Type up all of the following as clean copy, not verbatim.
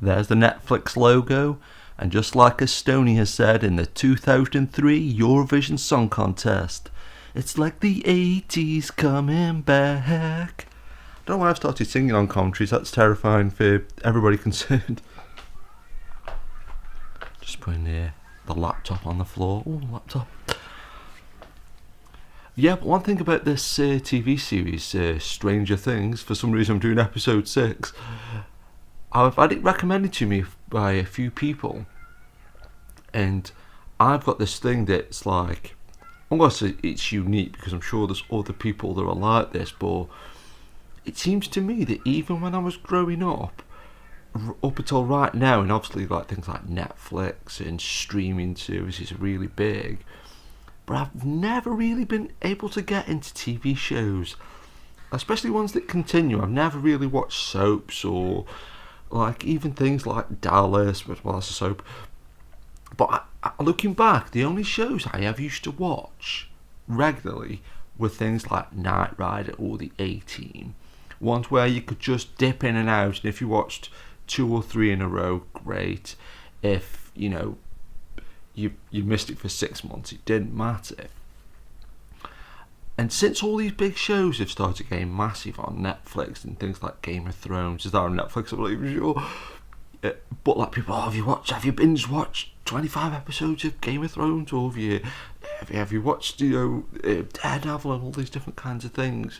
There's the Netflix logo, and just like Estonia said in the 2003 Eurovision Song Contest, it's like the 80s coming back. I don't know why I've started singing on commentaries, that's terrifying for everybody concerned. Just putting the laptop on the floor. Ooh, laptop. Yeah, but one thing about this TV series, Stranger Things, for some reason I'm doing episode 6, I've had it recommended to me by a few people, and I've got this thing that's like, I'm going to say it's unique because I'm sure there's other people that are like this, but it seems to me that even when I was growing up until right now, and obviously like things like Netflix and streaming services are really big, but I've never really been able to get into TV shows, especially ones that continue. I've never really watched soaps or like even things like Dallas, well that's a soap. But looking back, the only shows I ever used to watch regularly were things like Knight Rider or the A-Team. Ones where you could just dip in and out, and if you watched 2 or 3 in a row, great. If, you know, you missed it for 6 months, it didn't matter. And since all these big shows have started getting massive on Netflix and things like Game of Thrones, is that on Netflix, I believe, sure. But like people, have you binge watched 25 episodes of Game of Thrones, or have you watched, you know, Daredevil and all these different kinds of things?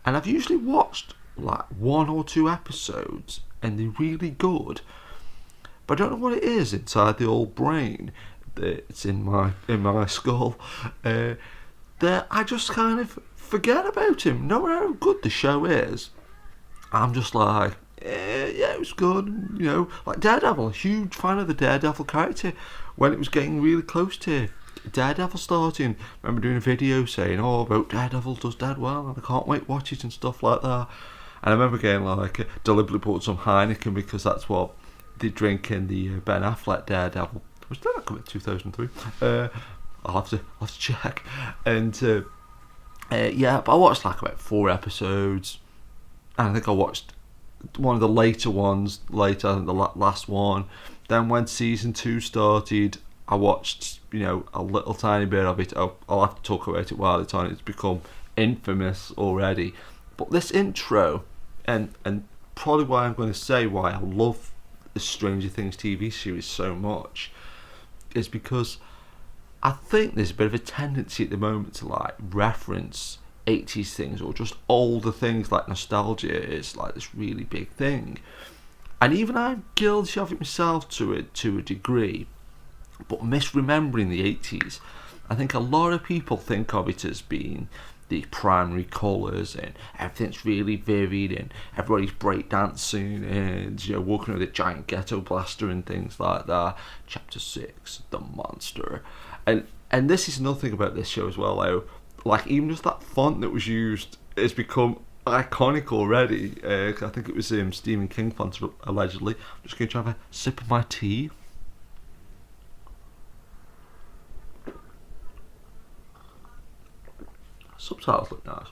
And I've usually watched like 1 or 2 episodes, and they're really good. But I don't know what it is inside the old brain that's in my skull. That I just kind of forget about him. No matter how good the show is, I'm just like, yeah, it was good. You know, like Daredevil, a huge fan of the Daredevil character. When it was getting really close to Daredevil starting, I remember doing a video saying, "Oh, about Daredevil does dead well, and I can't wait to watch it," and stuff like that. And I remember getting like deliberately bought some Heineken because that's what they drink in the Ben Affleck Daredevil. Was that come in 2003? I'll have to check. And yeah, but I watched like about 4 episodes, and I think I watched one of the later ones later, I think the last one. Then when season 2 started, I watched, you know, a little tiny bit of it. I'll have to talk about it while it's on. It's become infamous already. But this intro, and probably why I'm going to say why I love the Stranger Things TV series so much, is because I think there's a bit of a tendency at the moment to like reference 80s things or just older things, like nostalgia is like this really big thing. And even I'm guilty of it myself to a degree, but misremembering the 80s, I think a lot of people think of it as being the primary colours and everything's really vivid and everybody's breakdancing and, you know, walking with a giant ghetto blaster and things like that. Chapter 6, the monster. And this is another thing about this show as well, though. Like, even just that font that was used has become iconic already. I think it was Stephen King font, allegedly. I'm just going to have a sip of my tea. Subtitles look nice.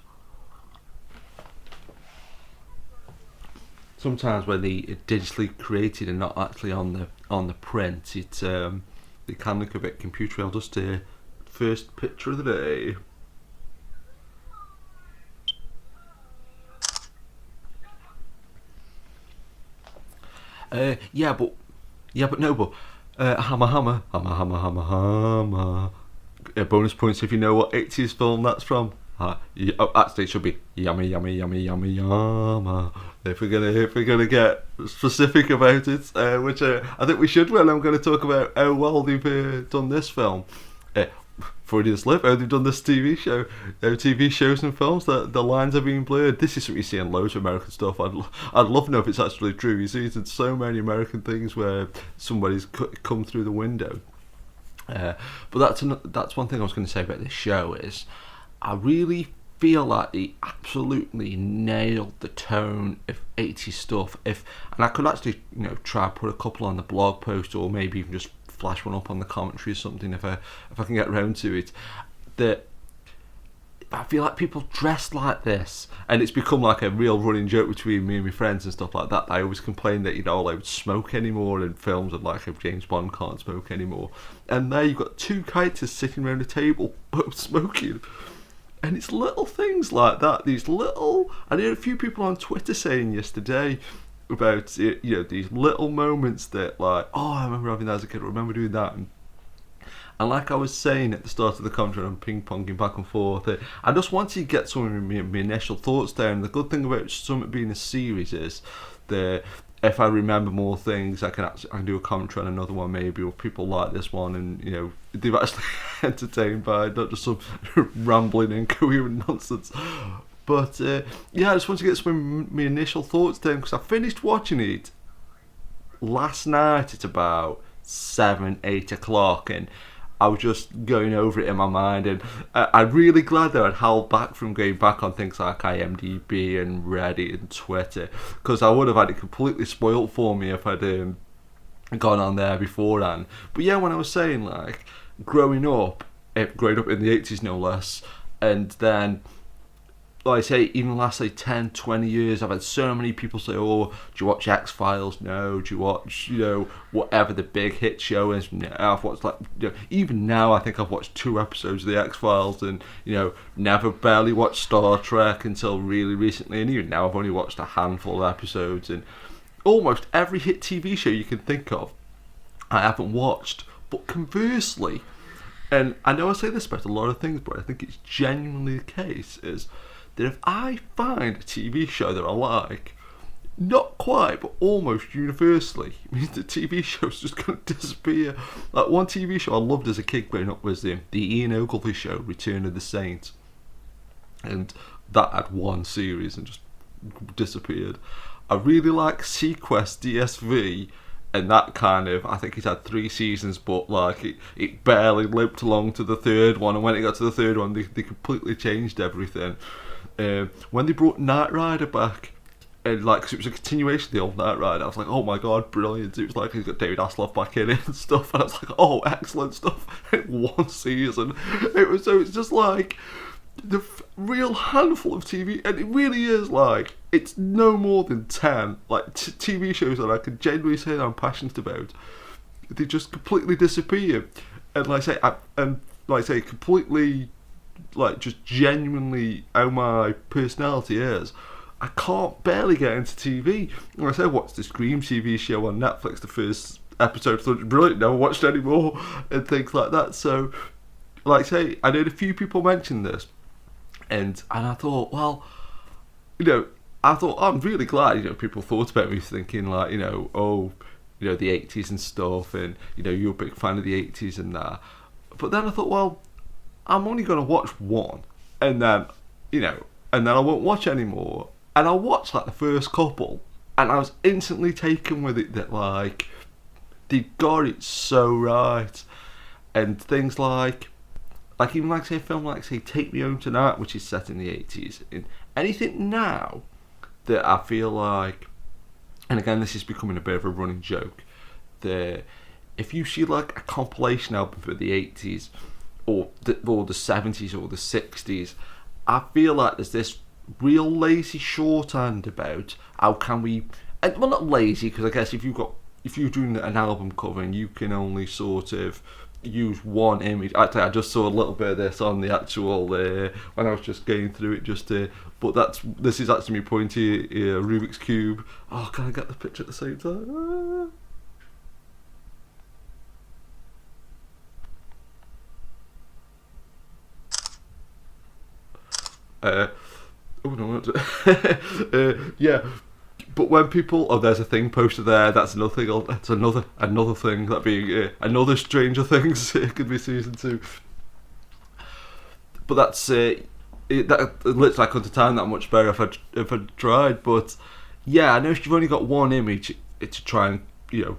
Sometimes when they are digitally created and not actually on the print, they can look a bit computery. I'll just first picture of the day. Hammer. Bonus points if you know what 80s film that's from. Actually, it should be yummy. If we're gonna get specific about it, which I think we should when I'm going to talk about how well they've done this film. Freudian slip, how they've done this TV show, TV shows and films, that the lines are being blurred. This is what you see in loads of American stuff. I'd love to know if it's actually true. You see it in so many American things where somebody's come through the window. But that's one thing I was going to say about this show is I really feel like they absolutely nailed the tone of 80s stuff. And I could actually, you know, try to put a couple on the blog post or maybe even just flash one up on the commentary or something if I can get around to it. That I feel like people dress like this, and it's become like a real running joke between me and my friends and stuff like that. I always complain that, they don't smoke anymore in films, and like if James Bond can't smoke anymore. And there you've got two characters sitting around a table, both smoking. And it's little things like that, these little... I heard a few people on Twitter saying yesterday about it, these little moments that like, oh, I remember having that as a kid, I remember doing that. And like I was saying at the start of the contract, I'm ping-ponging back and forth. I just wanted to get some of my initial thoughts there. And the good thing about Summit being a series is that if I remember more things, I can do a commentary on another one maybe, or people like this one, and they've actually entertained by not just some rambling and coherent nonsense. But I just wanted to get some of my initial thoughts down, because I finished watching it last night at about 7-8 o'clock, and I was just going over it in my mind, and I'm really glad that I'd held back from going back on things like IMDb and Reddit and Twitter, because I would have had it completely spoilt for me if I'd gone on there beforehand. But yeah, when I was saying, like, growing up in the 80s no less, and then, like I say, even the last 10, 20 years, I've had so many people say, oh, do you watch X-Files? No. Do you watch, whatever the big hit show is? No. I've watched, even now I think I've watched 2 episodes of the X-Files, and, barely watched Star Trek until really recently, and even now I've only watched a handful of episodes, and almost every hit TV show you can think of, I haven't watched. But conversely, and I know I say this about a lot of things, but I think it's genuinely the case, is that if I find a TV show that I like, not quite, but almost universally, it means the TV show's just going to disappear. Like, one TV show I loved as a kid growing up was the Ian Ogilvy show, Return of the Saint. And that had 1 series and just disappeared. I really like Sequest DSV, and that kind of, I think it had 3 seasons, but like it barely limped along to the 3rd one, and when it got to the 3rd one, they completely changed everything. When they brought Knight Rider back, and like, 'cause it was a continuation of the old Knight Rider, I was like, oh my god, brilliant. It was like he's got David Hasselhoff back in it and stuff, and I was like, oh, excellent stuff. In 1 season, it's just like the real handful of TV, and it really is like, it's no more than 10 like TV shows that I can genuinely say that I'm passionate about. They just completely disappear, and like I say, completely, like, just genuinely how my personality is. I can't barely get into TV. Like I said, I watched the Scream TV show on Netflix, the first episode, thought it was brilliant, never watched any more, and things like that. So, like I say, I heard a few people mention this, and I thought, well, I'm really glad, people thought about me, thinking like, the 80s and stuff, and, you're a big fan of the 80s and that. But then I thought, well, I'm only going to watch 1, and then, and then I won't watch anymore. And I watched, like, the first couple, and I was instantly taken with it that, like, they got it so right. And things like even like, say, a film like, say, Take Me Home Tonight, which is set in the 80s, and anything now that I feel like, and again, this is becoming a bit of a running joke, that if you see, like, a compilation album for the 80s, or the 70s or the 60s, I feel like there's this real lazy shorthand about how can we, and, well, not lazy, because I guess if you're doing an album cover and you can only sort of use 1 image. Actually, I just saw a little bit of this on the actual when I was just going through it, but this is actually my pointy Rubik's Cube. Oh, can I get the picture at the same time? Yeah, but when people, there's a thing posted there, that's another thing. That's another thing. That'd be another Stranger Things. It could be season 2. But that's that looks like under time that much better if I tried. But yeah, I know if you've only got 1 image to try and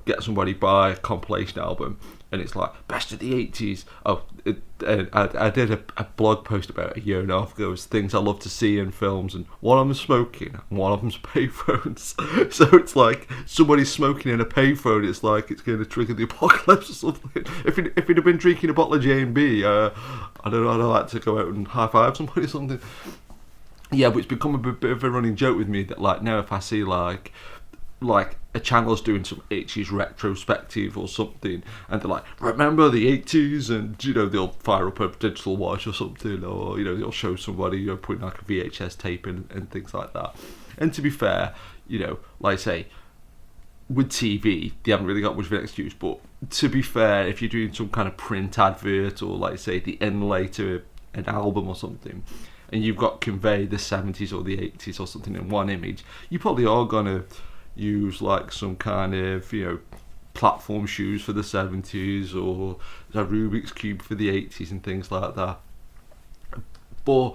get somebody buy a compilation album, and it's like best of the 80s. I did a blog post about a year and a half ago. It was things I love to see in films, and one of them's smoking, and one of them's payphones. So it's like somebody smoking in a payphone. It's like it's going to trigger the apocalypse or something. If he'd have been drinking a bottle of J&B, I don't know. I'd like to go out and high five somebody or something. Yeah, but it's become a bit of a running joke with me that like now if I see like a channel's doing some 80s retrospective or something, and they're like, remember the 80s, and you know they'll fire up a digital watch or something, or you know they'll show somebody, you know, putting like a VHS tape in and things like that. And to be fair, you know, like I say, with TV they haven't really got much of an excuse, but to be fair, if you're doing some kind of print advert or like say the inlay to an album or something, and you've got convey the 70s or the 80s or something in one image, you probably are gonna use like some kind of, you know, platform shoes for the 70s or a Rubik's Cube for the 80s and things like that. But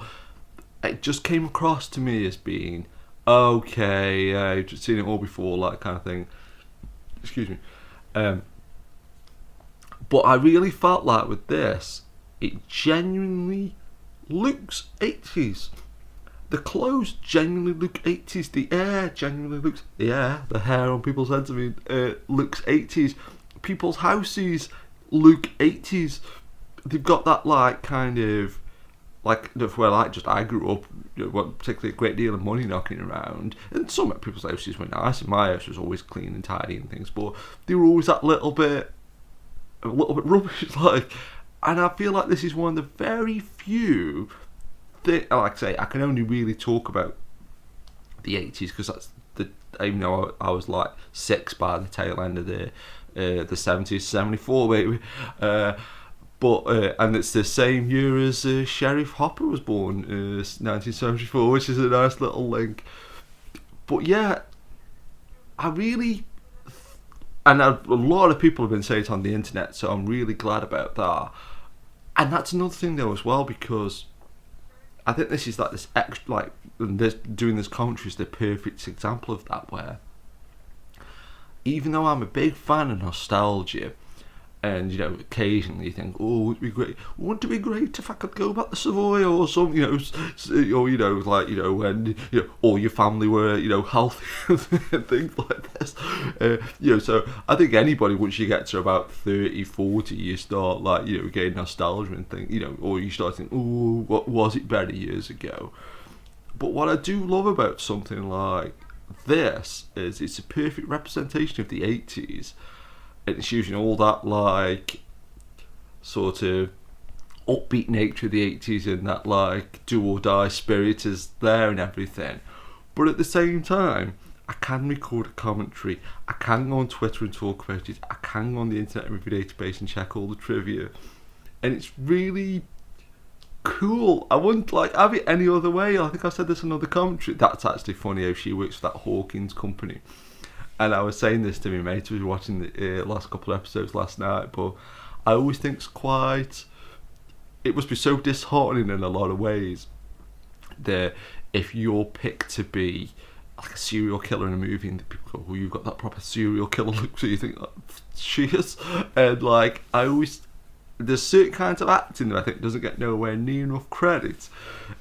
it just came across to me as being okay, I've just seen it all before, like kind of thing. Excuse me. But I really felt like with this, it genuinely looks 80s. The clothes genuinely look 80s. The hair genuinely looks... Yeah, the hair on people's heads, I mean, looks 80s. People's houses look 80s. They've got that, like, kind of... Like, where, like, just I grew up, you know, wasn't particularly a great deal of money knocking around. And some people's houses were nice, and my house was always clean and tidy and things, but they were always that little bit rubbish, like... And I feel like this is one of the very few... like I say, I can only really talk about the 80s because that's the, even though I was like 6 by the tail end of the 70s, 74 baby, and it's the same year as Sheriff Hopper was born, 1974, which is a nice little link. But yeah, I really, and a lot of people have been saying it on the internet, so I'm really glad about that. And that's another thing though as well, because I think this is like this extra, like doing this commentary is the perfect example of that, where even though I'm a big fan of nostalgia, and you know occasionally you think, oh, it'd be great, wouldn't it be great if I could go back to Savoy or something, you know, or you know, like, you know, when, you know, all your family were, you know, healthy and things like this, you know. So I think anybody, once you get to about 30, 40, you start like, you know, getting nostalgia and think, you know, or you start thinking, oh, what was it better years ago? But what I do love about something like this is it's a perfect representation of the 80s. And it's using all that, like, sort of upbeat nature of the 80s, and that, like, do or die spirit is there and everything. But at the same time, I can record a commentary, I can go on Twitter and talk about it, I can go on the Internet Movie Database and check all the trivia. And it's really cool. I wouldn't, like, have it any other way. I think I said this in another commentary. That's actually funny how she works for that Hawkins company. And I was saying this to my mate who was watching the last couple of episodes last night, but I always think it must be so disheartening in a lot of ways that if you're picked to be like a serial killer in a movie and people go, oh, you've got that proper serial killer look, so you think, oh, she is. And like, there's certain kinds of acting that I think doesn't get nowhere near enough credit,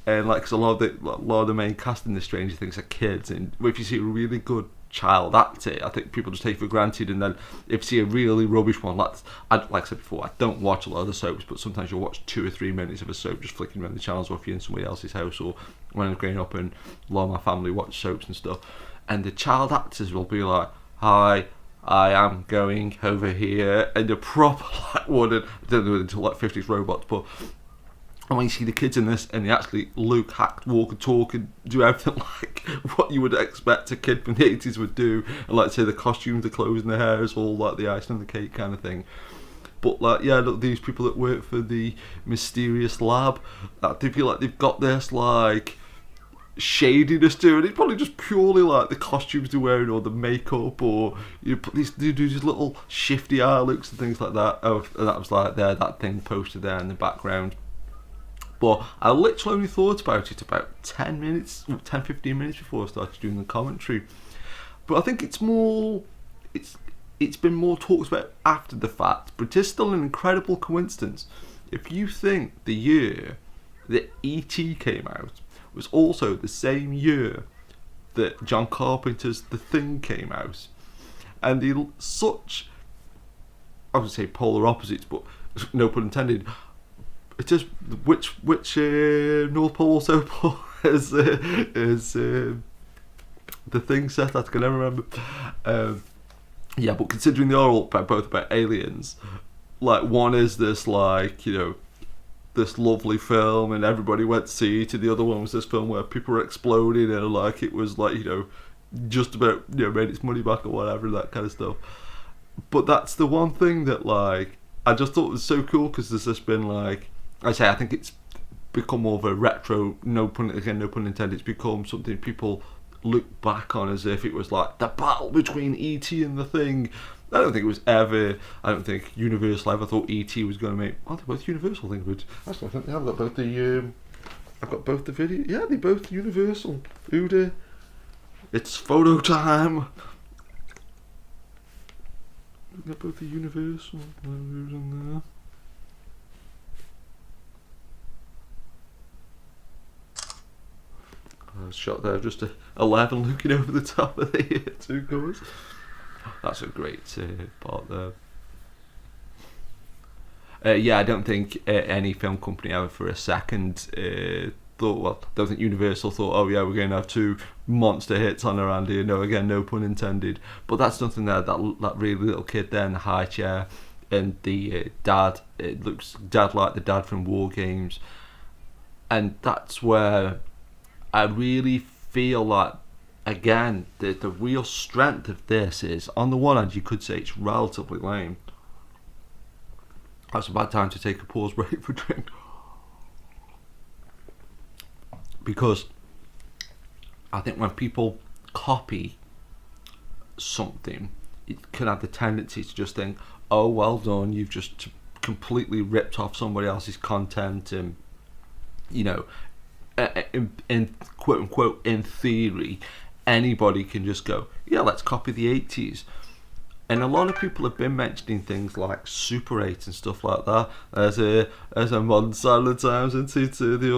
and like, cause a lot of the main cast in the Stranger Things are kids, and if you see a really good child actor, I think people just take for granted. And then if you see a really rubbish one, like I said before, I don't watch a lot of the soaps, but sometimes you'll watch 2 or 3 minutes of a soap just flicking around the channels, or if you're in somebody else's house, or when I was growing up and a lot of my family watched soaps and stuff, and the child actors will be like, hi, I am going over here, and the proper like wooden, I don't know until like 50s robots, but and when you see the kids in this and they actually look, act, walk and talk and do everything like what you would expect a kid from the 80s would do, and like say the costumes, the clothes and the hair is all like the icing on the cake kind of thing. But like, yeah, look, these people that work for the mysterious lab, they feel like they've got this like shadiness to it. It's probably just purely like the costumes they're wearing or the makeup, or you know, they do these little shifty eye looks and things like that. Oh, and that was like that thing posted there in the background. But I literally only thought about it about 10 minutes, 10-15 minutes before I started doing the commentary. But I think it's it's been more talked about after the fact, but it is still an incredible coincidence. If you think the year that E.T. came out was also the same year that John Carpenter's The Thing came out, and such, I would say polar opposites, but no pun intended. It is which North Pole also pole is The Thing set. I can never remember. Yeah, but considering they are all both about aliens, like one is this this lovely film and everybody went to see it, and the other one was this film where people were exploding and like it was like just about made its money back or whatever, that kind of stuff. But that's the one thing that like I just thought was so cool, because there's just been like I think it's become more of a retro, no pun intended, it's become something people look back on as if it was like the battle between E.T. and The Thing. I don't think Universal ever thought E.T. was going to make. Well, they're both Universal things, but actually I think they have got both the. I've got both the video. Yeah, they're both Universal. It's photo time. They're both the Universal. Who's in there? Shot there, just 11 looking over the top of the two covers. That's a great part there. Yeah, I don't think any film company ever for a second thought, well, I don't think Universal thought, oh yeah, we're going to have two monster hits on our hand here. No, again, no pun intended. But that's something there, that really little kid there in the high chair, and the dad, it looks dad like the dad from War Games. And that's where I really feel like, again, the real strength of this is, on the one hand, you could say it's relatively lame. That's a bad time to take a pause break for a drink. Because I think when people copy something, it can have the tendency to just think, oh, well done, you've just completely ripped off somebody else's content, and, in quote unquote, in theory, anybody can just go, yeah, let's copy the 80s. And a lot of people have been mentioning things like Super 8 and stuff like that as a modern sign of the times, into the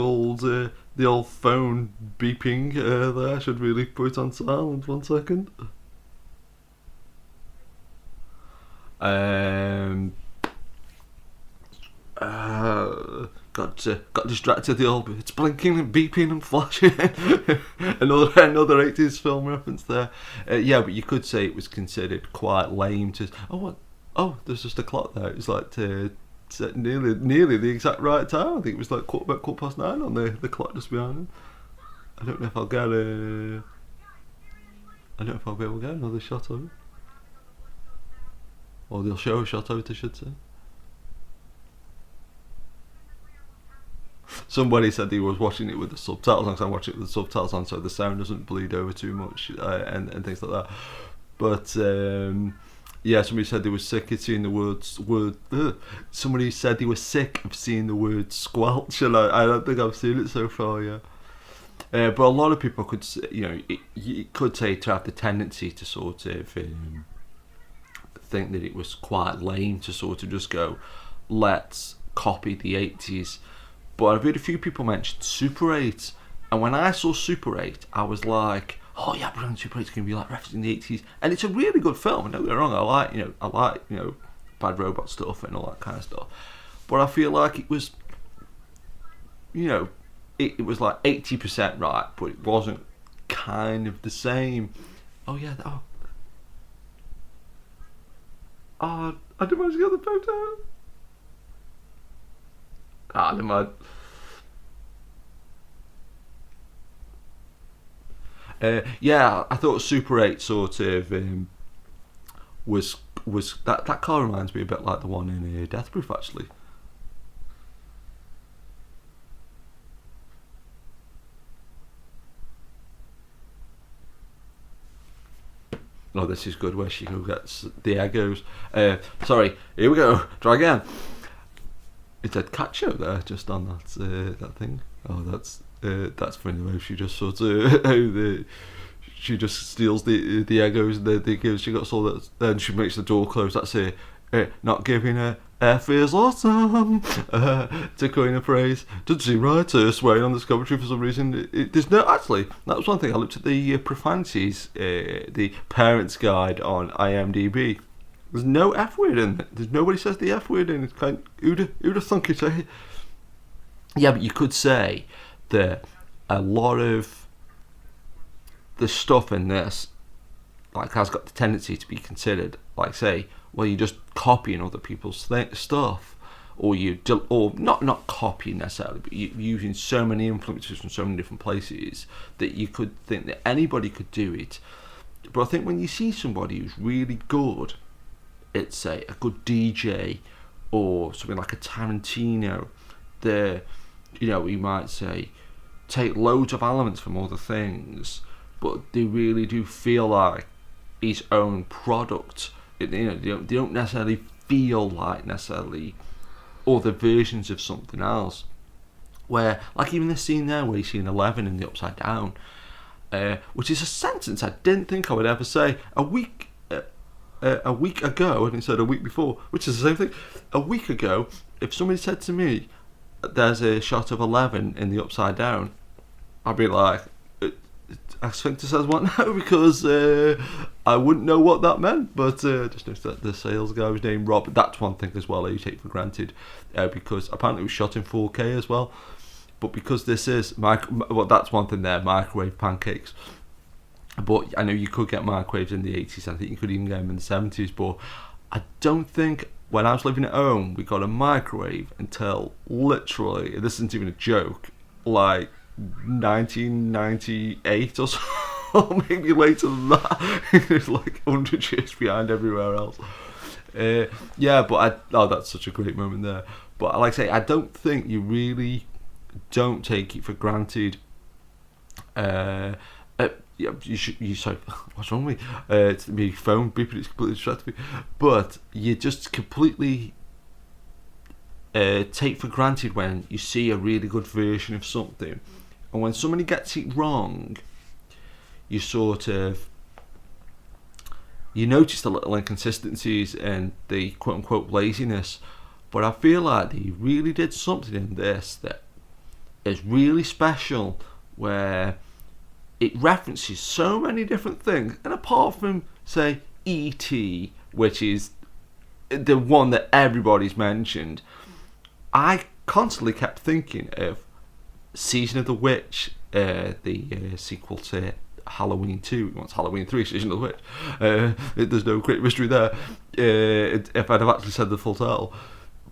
old phone beeping there. I should really put it on silent 1 second. Got distracted. It's blinking and beeping and flashing. another 80s film reference there. Yeah, but you could say it was considered quite lame to. There's just a clock there. It was like set nearly the exact right time. I think it was like about 9:15 on the clock just behind him. I don't know if I'll get I don't know if I'll be able to get another shot of it, or they'll show a shot of it, I should say. Somebody said he was watching it with the subtitles on, because I'm watching it with the subtitles on, so the sound doesn't bleed over too much, and things like that. But yeah, somebody said they were sick of seeing the word. Somebody said they were sick of seeing the word squelch, and I don't think I've seen it so far yet. But a lot of people could say, you could say to have the tendency to sort of think that it was quite lame to sort of just go, let's copy the 80s. But I've heard a few people mention Super 8, and when I saw Super 8, I was like, oh yeah, brilliant, Super 8's going to be like referencing the 80s, and it's a really good film. And don't get me wrong, I like bad robot stuff and all that kind of stuff. But I feel like it was, it was like 80% right, but it wasn't kind of the same. Oh yeah, I didn't manage to get the photo. Never mind. Yeah, I thought Super 8 sort of was that car reminds me a bit like the one in Death Proof, actually. Oh, this is good, where she gets the egos. Sorry, here we go. Try again. It said cat show there, just on that thing. Oh, that's funny the way she just sort of she just steals the Egos and the gifts she got. So that then she makes the door close. That's it. Not giving her feels awesome to coin a phrase. Doesn't seem right swearing on this commentary for some reason. There's no, actually, that was one thing. I looked at the profanities, the parents guide on IMDb. There's no F word in it. There's nobody says the F word in it. Kind of, who'd have thunk it, eh? Yeah, but you could say that a lot of the stuff in this, like, has got the tendency to be considered, like, say, well, you're just copying other people's stuff, or or not copying necessarily, but you're using so many influences from so many different places that you could think that anybody could do it. But I think when you see somebody who's really good, it's say a good DJ or something like a Tarantino, you might say take loads of elements from other things, but they really do feel like his own product. They don't necessarily feel like necessarily other versions of something else. Where, like even this scene there where you see an 11 in the Upside Down, which is a sentence I didn't think I would ever say a week ago, and instead a week before, which is the same thing. A week ago, if somebody said to me, "There's a shot of 11 in the Upside Down," I'd be like, I think says what now, because I wouldn't know what that meant, but just noticed that the sales guy was named Rob. That's one thing as well you take for granted, because apparently it was shot in 4K as well. But because this is that's one thing there, microwave pancakes. But I know you could get microwaves in the 80s. I think you could even get them in the 70s. But I don't think when I was living at home we got a microwave until literally, this isn't even a joke, like 1998 or so, or maybe later than that. It's like 100 years behind everywhere else. That's such a great moment there. But like I say, I don't think you really don't take it for granted. Sorry, what's wrong with me? It's my phone beeping, it's completely distracted me. But you just completely take for granted when you see a really good version of something. And when somebody gets it wrong, you notice the little inconsistencies and the quote-unquote laziness. But I feel like they really did something in this that is really special, where it references so many different things. And apart from, say, E.T., which is the one that everybody's mentioned, I constantly kept thinking of Season of the Witch, the sequel to Halloween 2. What's Halloween 3? Season of the Witch. There's no great mystery there, if I'd have actually said the full title.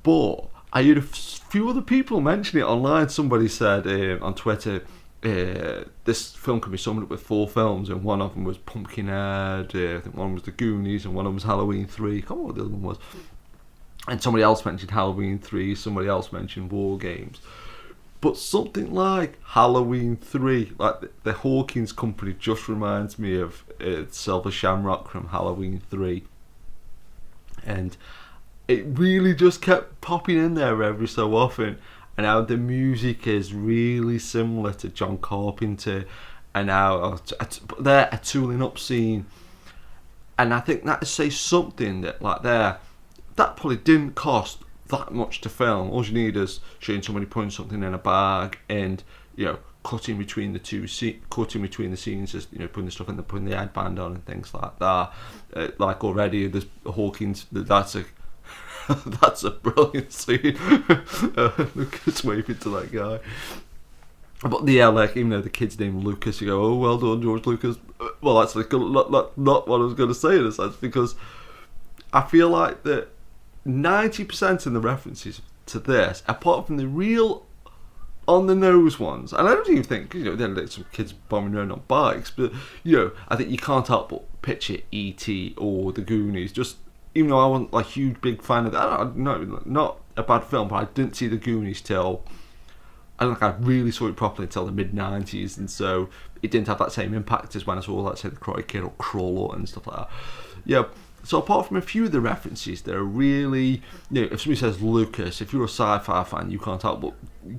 But I heard a few other people mention it online. Somebody said on Twitter, this film can be summed up with 4 films, and one of them was Pumpkinhead, I think one was the Goonies, and one of them was Halloween 3. I can't remember what the other one was. And somebody else mentioned Halloween 3, somebody else mentioned War Games. But something like Halloween 3, like the Hawkins Company, just reminds me of Silver Shamrock from Halloween 3. And it really just kept popping in there every so often. And how the music is really similar to John Carpenter, and how they're a tooling up scene. And I think that says something that, like, that probably didn't cost that much to film. All you need is showing somebody putting something in a bag and, cutting between the scenes, just putting the stuff in, putting the headband on and things like that. Like already, there's Hawkins. That's a brilliant scene. Lucas waving to that guy. But even though the kid's named Lucas, you go, "Oh, well done, George Lucas." Well, that's not what I was going to say in a sense, because I feel like that 90% of the references to this, apart from the real on the nose ones, and I don't even think then like some kids bombing around on bikes, but I think you can't help but picture E.T. or the Goonies. Just even though I wasn't a huge big fan of that, not a bad film, but I didn't see the Goonies till I don't think I really saw it properly until the mid-90s, and so it didn't have that same impact as when I saw, let's say, The Karate Kid or Crawler and stuff like that. Yeah, So apart from a few of the references, they're really, if somebody says Lucas, if you're a sci-fi fan, you can't help but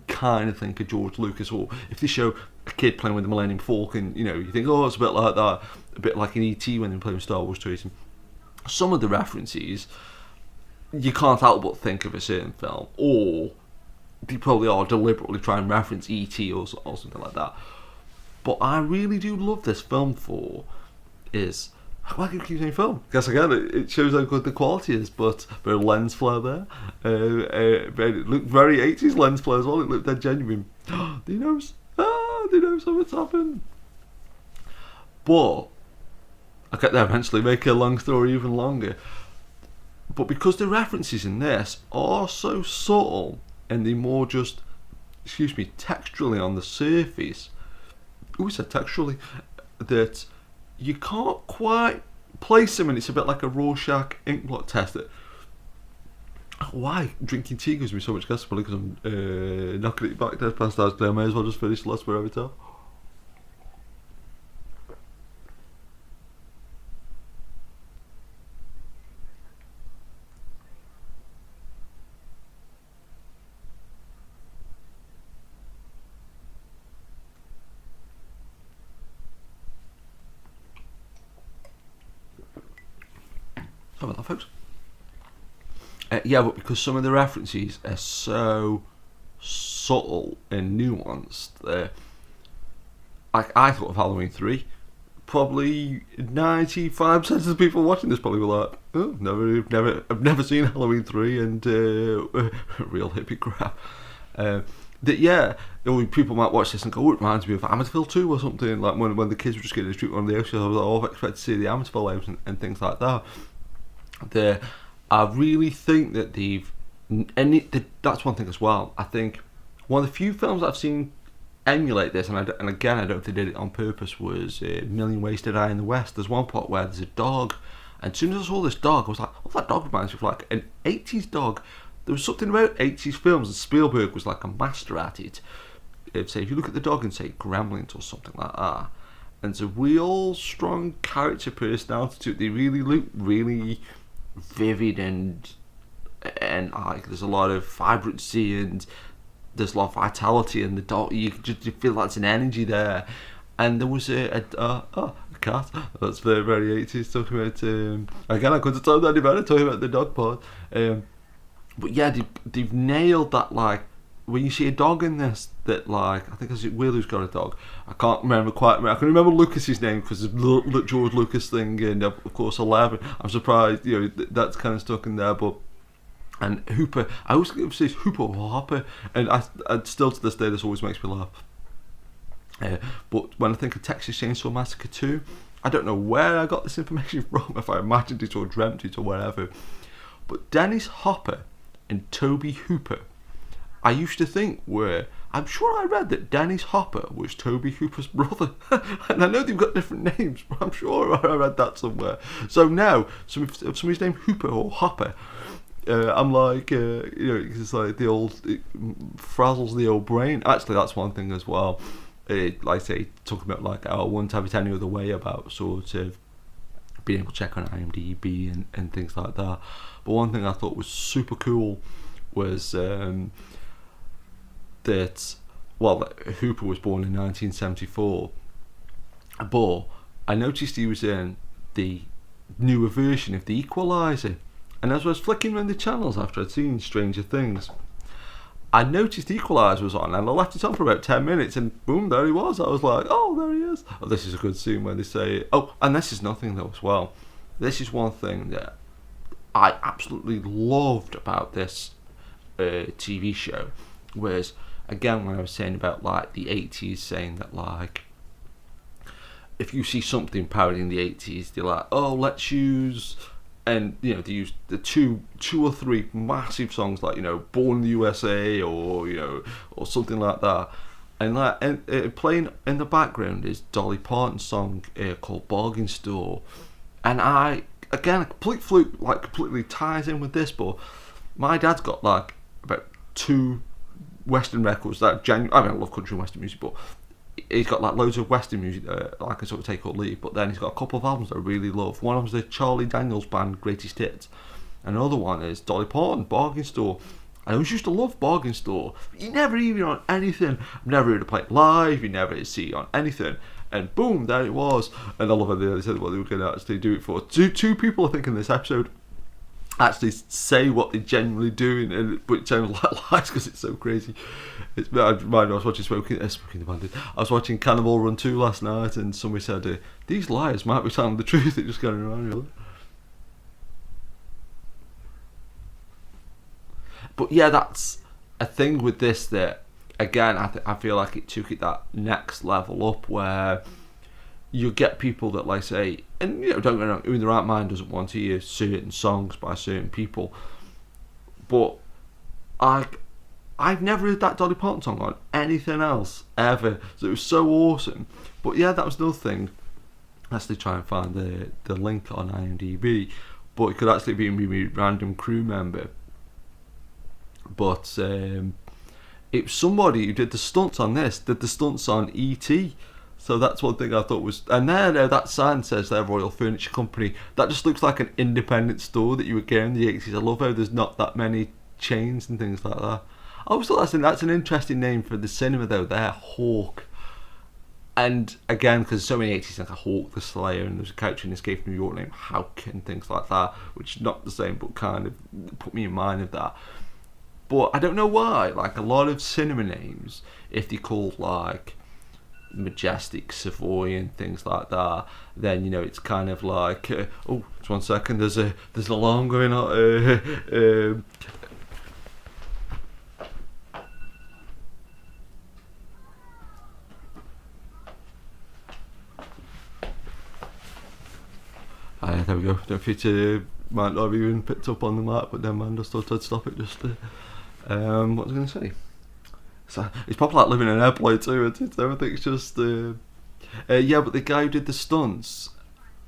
kind of think of George Lucas. Or if they show a kid playing with the Millennium Falcon, you think, oh, it's a bit like that, a bit like in E.T. when they play with Star Wars toys. And some of the references, you can't help but think of a certain film, or they probably are deliberately trying to reference E.T. or something like that. But I really do love this film for is, why do you keep saying film? Because again, it shows how good the quality is, but very lens flare there. It looked very 80s lens flare as well. It looked dead genuine. He knows what's happened. But I'll get there eventually, make a long story even longer. But because the references in this are so subtle and they're more just, texturally on the surface. I said texturally, that you can't quite place them, and it's a bit like a Rorschach inkblot test. Why drinking tea gives me so much gas? Probably because I'm knocking it back dead past hours. I may as well just finish the last word every time. How about that, folks? But because some of the references are so subtle and nuanced, I thought of Halloween 3. Probably 95% of the people watching this probably were like, oh, I've never seen Halloween 3, and real hippie crap. People might watch this and go, oh, it reminds me of Amityville 2 or something, like when the kids were just getting the street on the ocean. I was like, oh, I expect to see the Amityville lives and things like that. I really think that that's one thing as well. I think one of the few films I've seen emulate this, and again I don't know if they did it on purpose, was Million Ways to Die in the West. There's one part where there's a dog, and as soon as I saw this dog, I was like, oh, that dog reminds me of like an 80s dog. There was something about 80s films, and Spielberg was like a master at it. If you look at the dog and say Gremlins or something like that, and it's a real strong character personality to it. They really look really vivid, and like there's a lot of vibrancy, and there's a lot of vitality, and the dog, you feel that's an energy there. And there was a cat that's very, very 80s, talking about again, I couldn't have told any better talking about the dog part, but yeah, they've nailed that. Like when you see a dog in this, that like, I think it's Will who's got a dog. I can't remember quite. I can remember Lucas's name because of the George Lucas thing, and of course 11. I'm surprised, that's kind of stuck in there. But and Hooper, I always say Hooper or Hopper, and I still to this day this always makes me laugh. But when I think of Texas Chainsaw Massacre 2, I don't know where I got this information from, if I imagined it or dreamt it or whatever. But Dennis Hopper and Toby Hooper, I used to think I'm sure I read that Dennis Hopper was Toby Hooper's brother. And I know they've got different names, but I'm sure I read that somewhere. So now, if somebody's named Hooper or Hopper, I'm like, it's like the old, it frazzles the old brain. Actually, that's one thing as well. Like I say, talking about like, I wouldn't have it any other way about sort of being able to check on IMDb and things like that. But one thing I thought was super cool was that, Hooper was born in 1974, but I noticed he was in the newer version of The Equalizer, and as I was flicking around the channels after I'd seen Stranger Things, I noticed Equalizer was on, and I left it on for about 10 minutes, and boom, there he was. I was like, oh, there he is. Oh, this is a good scene where they say, oh, and this is nothing though as well. This is one thing that I absolutely loved about this TV show, was, again, when I was saying about like the 80s, saying that like, if you see something parodying the 80s, they're like, oh, let's use, and they use the two or three massive songs like Born in the USA or or something like that, and like playing in the background is Dolly Parton's song called Bargain Store, and a complete fluke, like completely ties in with this, but my dad's got like about 2 Western records that I love country and Western music, but he's got like loads of Western music that I can sort of take or leave, but then he's got a couple of albums that I really love. One of them's the Charlie Daniels Band Greatest Hits. Another one is Dolly Parton, Bargain Store. I always used to love Bargain Store. You never hear it on anything. I've never heard it played live. You never see it on anything. And boom, there it was. And I love how they said what they were going to actually do it for. Two people, I think, in this episode actually say what they're genuinely doing, but it sounds like lies because it's so crazy. I was watching Smoking the Bandit. I was watching Cannonball Run 2 last night, and somebody said, these liars might be telling the truth. They're just going around. But yeah, that's a thing with this that, again, I feel like it took it that next level up where you get people that, like, say, and don't get me wrong, who in the right mind doesn't want to hear certain songs by certain people, but I've never heard that Dolly Parton song on anything else ever, so it was so awesome. But yeah, that was another thing. Actually try and find the link on IMDb, but it could actually be a random crew member. But it was somebody who did the stunts on this, did the stunts on E.T. So that's one thing I thought was... And there, that sign says they're Royal Furniture Company. That just looks like an independent store that you would get in the 80s. I love how there's not that many chains and things like that. I always thought that's an interesting name for the cinema, though. They're Hawk. And again, because so many 80s, like a Hawk the Slayer, and there's a character in Escape from New York named Hawk and things like that, which is not the same, but kind of put me in mind of that. But I don't know why, like a lot of cinema names, if they're called like Majestic, Savoy and things like that, then it's kind of like just 1 second, there's an alarm going on. There we go. Don't feel might not have even picked up on the mic, but then man just thought I'd stop it just to, what was I going to say? So, it's probably like living in an airplane too, everything's just yeah, but the guy who did the stunts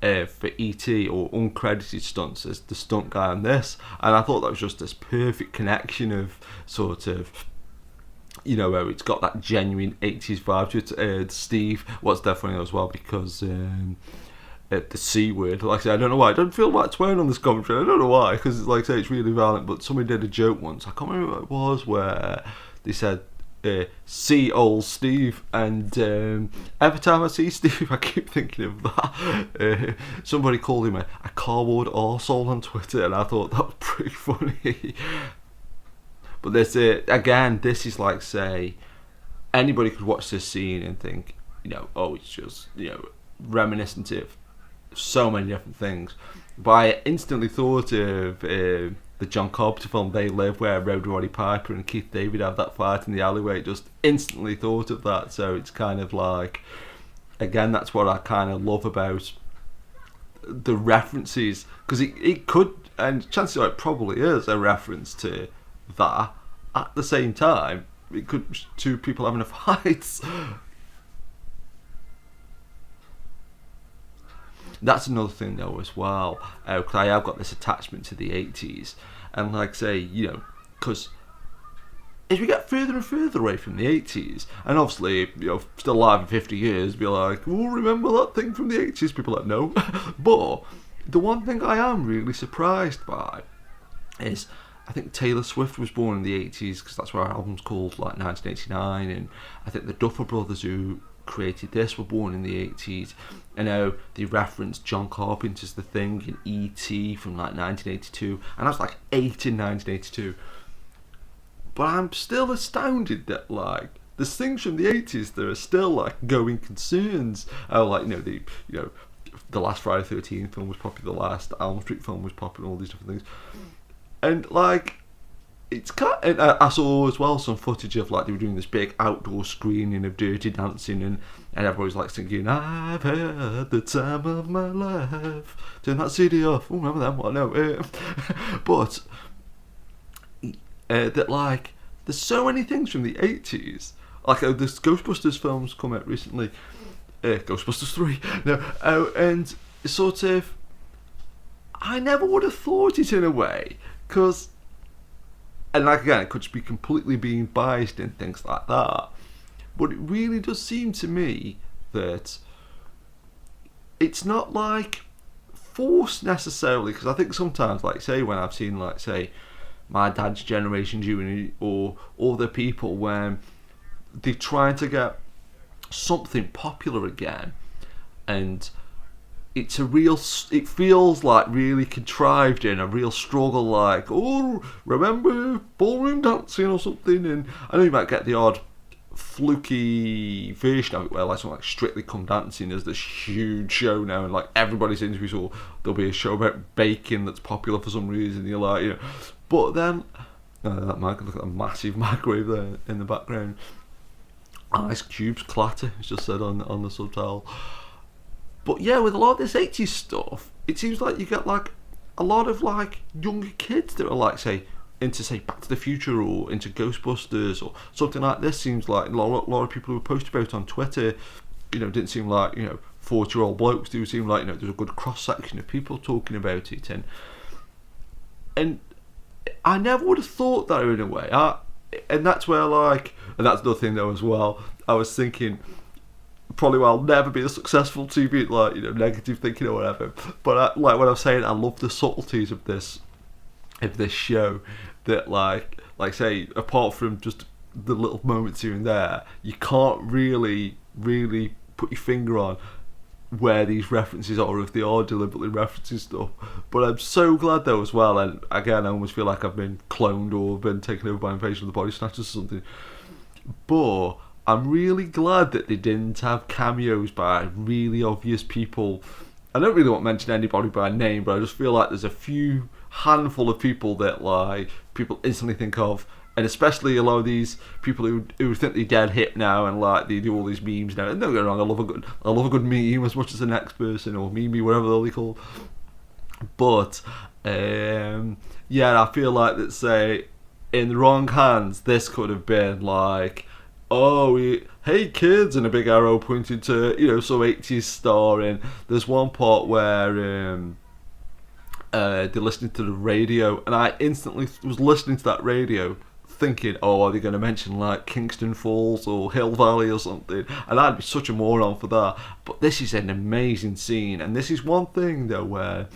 for E.T. or uncredited stunts as the stunt guy on this, and I thought that was just this perfect connection of sort of where it's got that genuine 80s vibe to it. Steve, what's definitely as well, because the C word, like I say, I don't know why, I don't feel like swearing on this commentary, I don't know why, because like I say, it's really violent, but somebody did a joke once, I can't remember what it was, where they said, see old Steve, and every time I see Steve I keep thinking of that. Somebody called him a cardboard arsehole on Twitter, and I thought that was pretty funny. But this again, this is like, say, anybody could watch this scene and think, oh, it's just reminiscent of so many different things. But I instantly thought of the John Carpenter film They Live, where Roddy Piper and Keith David have that fight in the alleyway. Just instantly thought of that. So it's kind of like, again, that's what I kind of love about the references, because it could, and chances are it probably is a reference to that. At the same time, it could be two people having a fight. That's another thing though as well, because I have got this attachment to the 80s, and like say, because as we get further and further away from the 80s, and obviously, still alive in 50 years, be like, oh, remember that thing from the 80s? People are like, no. But the one thing I am really surprised by is, I think Taylor Swift was born in the 80s, because that's what her album's called, like 1989, and I think the Duffer Brothers, who created this, were born in the 80s. I know they referenced John Carpenter's The Thing in E.T. from like 1982, and I was like 8 in 1982. But I'm still astounded that like there's things from the 80s that are still like going concerns. Like the last Friday the 13th film was popular, the last Elm Street film was popular, all these different things. And like, it's kind of, and I saw as well some footage of like they were doing this big outdoor screening of Dirty Dancing, and everybody's like singing, I've had the time of my life, turn that CD off. Oh, remember them? Well, no. But that like there's so many things from the 80s, like this Ghostbusters films come out recently, Ghostbusters 3, and sort of I never would have thought it in a way, because, and like again, it could just be completely being biased and things like that, But it really does seem to me that it's not like forced necessarily, because I think sometimes, like say when I've seen like say my dad's generation Junior or other people when they're trying to get something popular again, and it feels like really contrived and a real struggle, like, oh, remember ballroom dancing or something. And I know you might get the odd fluky version of it where like something like Strictly Come Dancing is this huge show now, and like everybody seems to be so there'll be a show about baking that's popular for some reason, you're like, you know. But then that look at a massive microwave there in the background. Ice cubes clatter, it's just said on the subtitle. But yeah, with a lot of this 80s stuff, it seems like you get like a lot of like younger kids that are like say into say Back to the Future or into Ghostbusters or something like this. Seems like a lot of people who post about it on Twitter, you know, didn't seem like, you know, 40-year-old blokes. Do seem like, you know, there's a good cross section of people talking about it, and I never would have thought that in a way. And that's where like, and that's the thing though as well. I was thinking, probably I'll never be a successful TV, like, you know, negative thinking or whatever. But like when I was saying, I love the subtleties of this show. That like say, apart from just the little moments here and there, you can't really put your finger on where these references are, or if they are deliberately referencing stuff. But I'm so glad though as well. And again, I almost feel like I've been cloned or been taken over by Invasion of the Body Snatchers or something. But I'm really glad that they didn't have cameos by really obvious people. I don't really want to mention anybody by name, but I just feel like there's a few handful of people that like people instantly think of, and especially a lot of these people who think they're dead hip now, and like they do all these memes now. And don't get me wrong, I love a good meme as much as the next person, or meme, whatever they'll called. But yeah, I feel like that say in the wrong hands, this could have been like, oh, hey kids, and a big arrow pointed to, you know, some 80s star. And there's one part where they're listening to the radio, and I instantly was listening to that radio thinking, oh, are they going to mention like Kingston Falls or Hill Valley or something? And I'd be such a moron for that. But this is an amazing scene, and this is one thing though where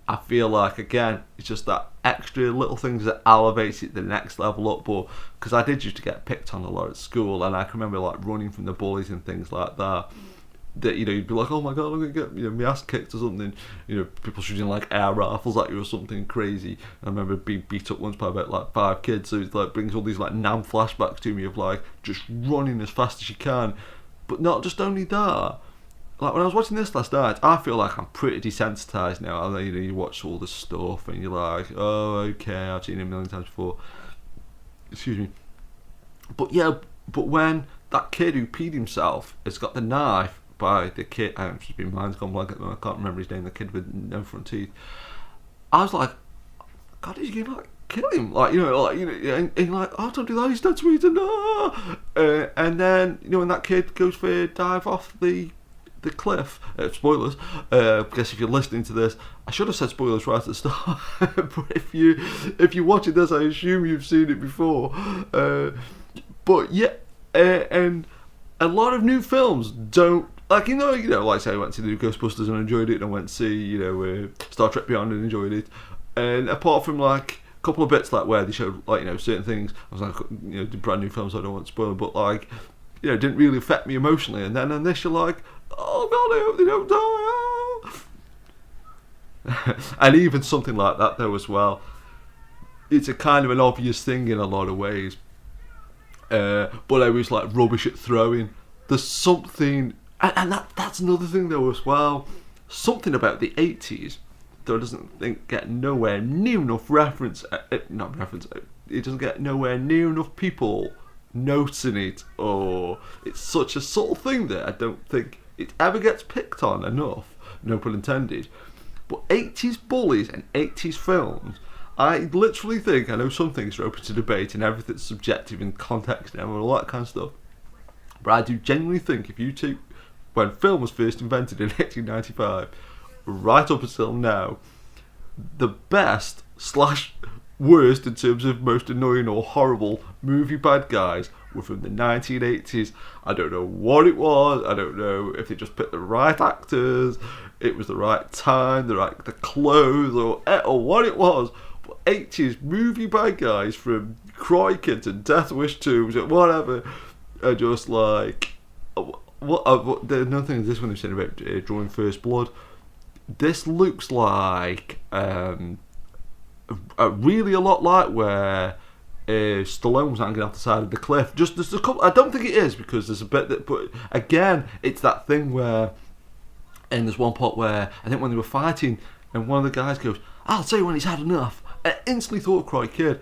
I feel like, again, it's just that extra little things that elevates it the next level up. But because I did used to get picked on a lot at school, and I can remember like running from the bullies and things like that. That, you know, you'd be like, oh my god, I'm gonna get, you know, my ass kicked or something. You know, people shooting like air rifles at you or something crazy. I remember being beat up once by about like 5 kids. So it like brings all these like Nam flashbacks to me of like just running as fast as you can. But not just only that. Like when I was watching this last night, I feel like I'm pretty desensitized now. You know, you watch all this stuff and you're like, oh, okay, I've seen it a million times before. Excuse me. But yeah, but when that kid who peed himself has got the knife by the kid, I'm just being mind's gone blank at the moment, I can't remember his name, the kid with no front teeth. I was like, God, he's gonna like kill him, like, you know, and like, oh, don't do that, he's dead sweet, no. And then, you know, when that kid goes for a dive off the cliff, spoilers, I guess if you're listening to this, I should have said spoilers right at the start, but if you're watching this, I assume you've seen it before. But yeah, and a lot of new films don't, like, you know, like say I went to the Ghostbusters and enjoyed it, and I went to see, you know, Star Trek Beyond and enjoyed it, and apart from like a couple of bits like where they showed like, you know, certain things, I was like, you know, the brand new films, I don't want to spoil, but like, you know, it didn't really affect me emotionally. And then on this, you're like, oh god, I hope they don't die. And even something like that though as well, it's a kind of an obvious thing in a lot of ways, but I was like rubbish at throwing. There's something, and that's another thing though as well, something about the 80s that doesn't get nowhere near enough it doesn't get nowhere near enough people noticing it, or it's such a subtle thing that I don't think it ever gets picked on enough, no pun intended. But 80s bullies and 80s films, I literally think, I know some things are open to debate and everything's subjective in context and all that kind of stuff, but I do genuinely think if you take when film was first invented in 1895 right up until now, the best / worst in terms of most annoying or horrible movie bad guys were from the 1980s. I don't know what it was. I don't know if they just picked the right actors, it was the right time, the clothes, or what it was. But 80s movie bad guys from Cry Kids and Death Wish 2 and whatever are just like... Another thing is this when they're saying about drawing First Blood. This looks like really a lot like where Stallone was hanging off the side of the cliff. Just there's a couple. I don't think it is because there's a bit that. But again, it's that thing where, and there's one part where I think when they were fighting, and one of the guys goes, "I'll tell you when he's had enough." I instantly thought of Cry Kid.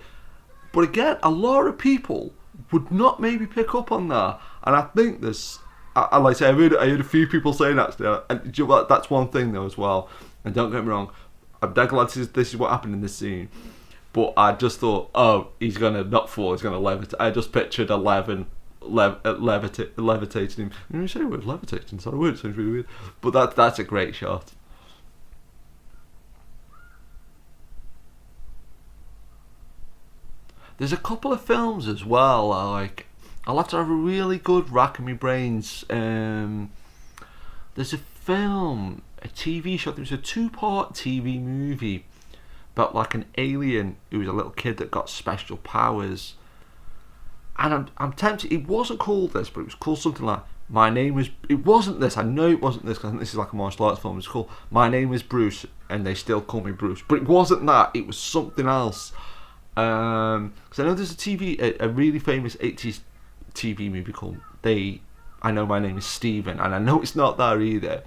But again, a lot of people would not maybe pick up on that, and I think there's. I like I say, I heard a few people saying that still, and you know what, that's one thing though as well. And don't get me wrong, I'm dead glad this is what happened in this scene. But I just thought, oh, he's gonna not fall, he's gonna levitate. I just pictured 11 levitating him. You know, you say the word levitating, it's not a word, it sounds really weird. But that's a great shot. There's a couple of films as well, like. I'll have to have a really good rack in my brains. There's a film, a TV show. There was a 2-part TV movie about like an alien who was a little kid that got special powers. And I'm tempted. It wasn't called this, but it was called something like My Name Was. It wasn't this. I know it wasn't this because I think this is like a martial arts film. It's called My Name Is Bruce, and they still call me Bruce. But it wasn't that. It was something else. Because I know there's a really famous 80s TV movie called I Know My Name Is Stephen, and I know it's not that either,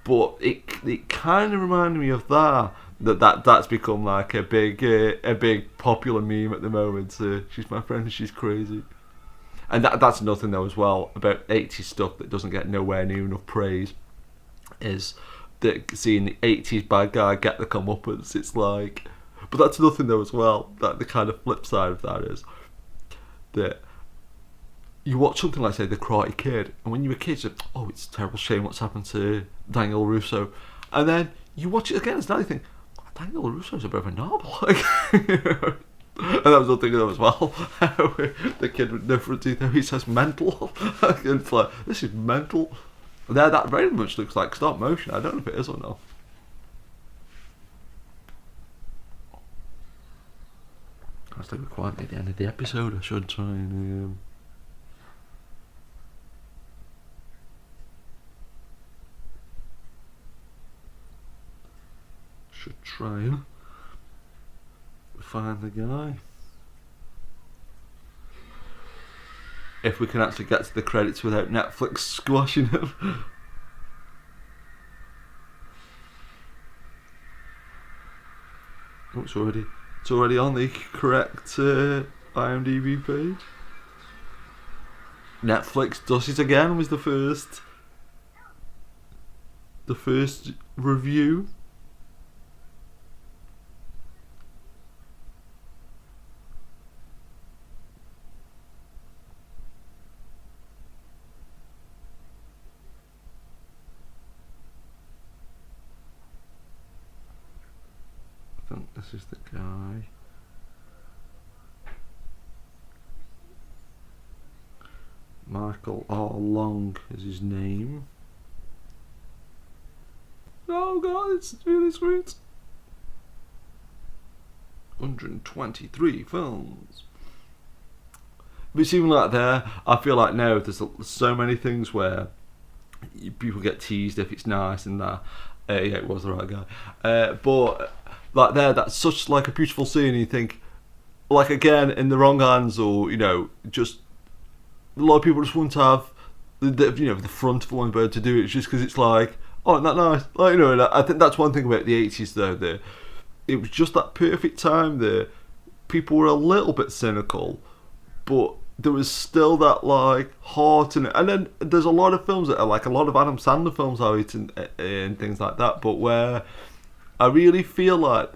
but it kind of reminded me of that's become like a big popular meme at the moment. She's my friend and she's crazy, and that's nothing though as well about 80s stuff that doesn't get nowhere near enough praise is that seeing the 80s bad guy get the comeuppance. It's like, but that's nothing though as well. That the kind of flip side of that is that you watch something like, say, The Karate Kid, and when you were kids, you're, oh, it's a terrible shame what's happened to Daniel Russo. And then you watch it again, and now you think, oh, Daniel Russo's a bit of a knob. Like, and that was the thing as well. The kid with no front teeth, he says mental. And it's like, this is mental. That very much looks like stop motion. I don't know if it is or not. I was thinking quite at the end of the episode. I should try and... should try and find the guy. If we can actually get to the credits without Netflix squashing him. Oh, it's already on the correct IMDb page. Netflix does it again was the first review. I think this is the guy. Michael R. Long is his name. Oh god, it's really sweet. 123 films. But it's even like there, I feel like now there's so many things where people get teased if it's nice and that. Yeah, it was the right guy. But like there, that's such like a beautiful scene. And you think, like again, in the wrong hands, or you know, just a lot of people just want to have the front of one bird to do it just because it's like, oh, isn't that nice? Like, you know, and I think that's one thing about the 80s though. It was just that perfect time there. People were a little bit cynical, but there was still that like heart in it. And then there's a lot of films that are like a lot of Adam Sandler films are it and things like that. But where I really feel like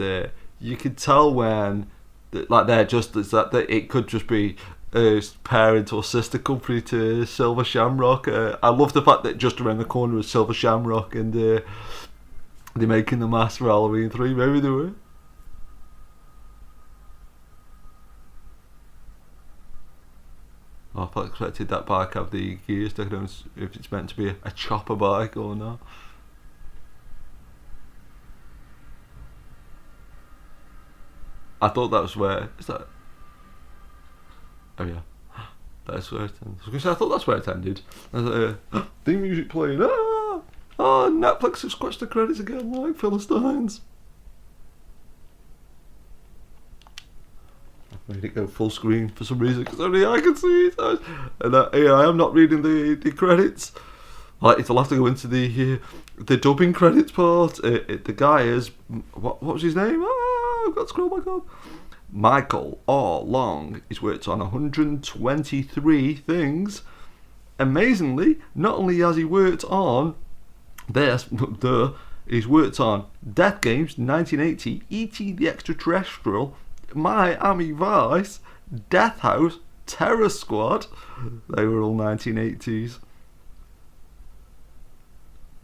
you could tell when like they're just that it could just be a parent or sister company to Silver Shamrock. I love the fact that just around the corner is Silver Shamrock and they're making the mask for Halloween 3. Maybe they were. I expected that bike to have the gears. I don't know if it's meant to be a chopper bike or not. I thought that was where... Is that... Oh yeah. That's where it ends. I was going to say, I thought that's where it ended. Theme music playing. Ah! Oh, Netflix have scratched the credits again like Philistines. I've made it go full screen for some reason because only I can see it. And I am not reading the credits. It'll have to go into the dubbing credits part. The guy is... What was his name? I've got to scroll back up. Michael all long. He's worked on 123 things. Amazingly, not only has he worked on this, he's worked on Death Games 1980, E.T. the Extraterrestrial, Miami Vice, Death House, Terror Squad. They were all 1980s.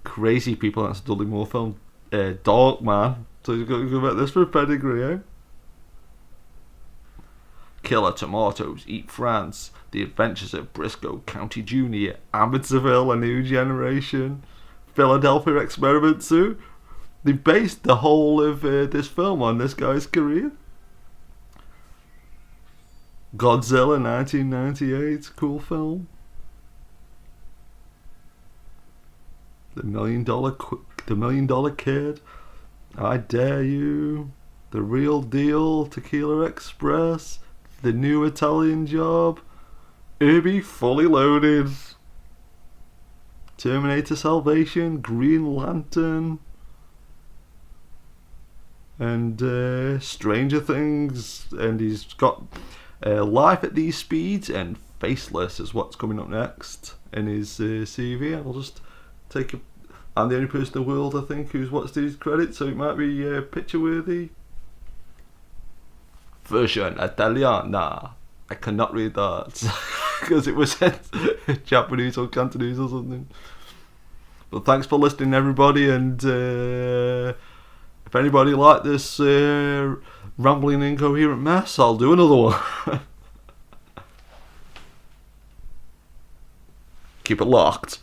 Crazy people. That's a Dudley Moore film. Dark Man. So you've got to go back this for a pedigree, eh? Killer Tomatoes, Eat France, The Adventures of Briscoe County Jr., Amityville, A New Generation, Philadelphia Experiment 2. They based the whole of this film on this guy's career. Godzilla 1998, cool film. The $1 Million Kid, I Dare You, The Real Deal, Tequila Express, The New Italian Job, Irby Fully Loaded, Terminator Salvation, Green Lantern, and Stranger Things, and he's got Life at These Speeds and Faceless is what's coming up next in his CV. I'll just take a... I'm the only person in the world, I think, who's watched these credits, so it might be picture worthy. Version Italiana. I cannot read that because it was Japanese or Cantonese or something. But thanks for listening, everybody, and if anybody liked this rambling incoherent mess, I'll do another one. Keep it locked.